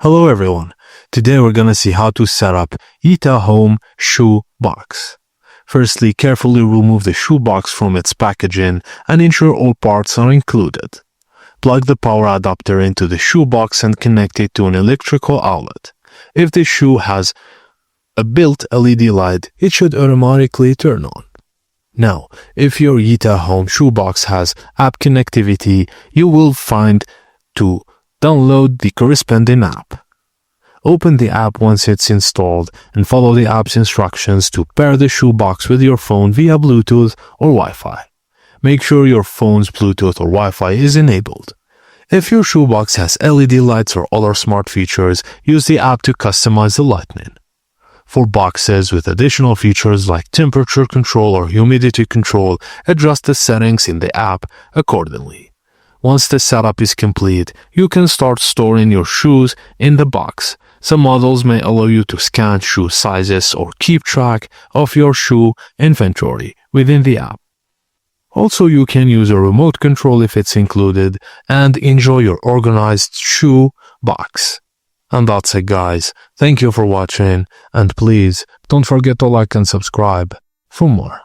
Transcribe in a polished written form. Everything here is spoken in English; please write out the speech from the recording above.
Hello everyone, today we're gonna see how to set up Yitahome shoe box. Firstly, carefully remove the shoe box from its packaging and ensure all parts are included. Plug the power adapter into the shoe box and connect it to an electrical outlet. If the shoe has a built LED light, it should automatically turn on. Now, if your Yitahome shoe box has app connectivity, you will find to download the corresponding app. Open the app once it's installed and follow the app's instructions to pair the shoebox with your phone via Bluetooth or Wi-Fi. Make sure your phone's Bluetooth or Wi-Fi is enabled. If your shoebox has LED lights or other smart features, use the app to customize the lighting. For boxes with additional features like temperature control or humidity control, adjust the settings in the app accordingly. Once the setup is complete, you can start storing your shoes in the box. Some models may allow you to scan shoe sizes or keep track of your shoe inventory within the app. Also, you can use a remote control if it's included and enjoy your organized shoe box. And that's it, guys. Thank you for watching, and please don't forget to like and subscribe for more.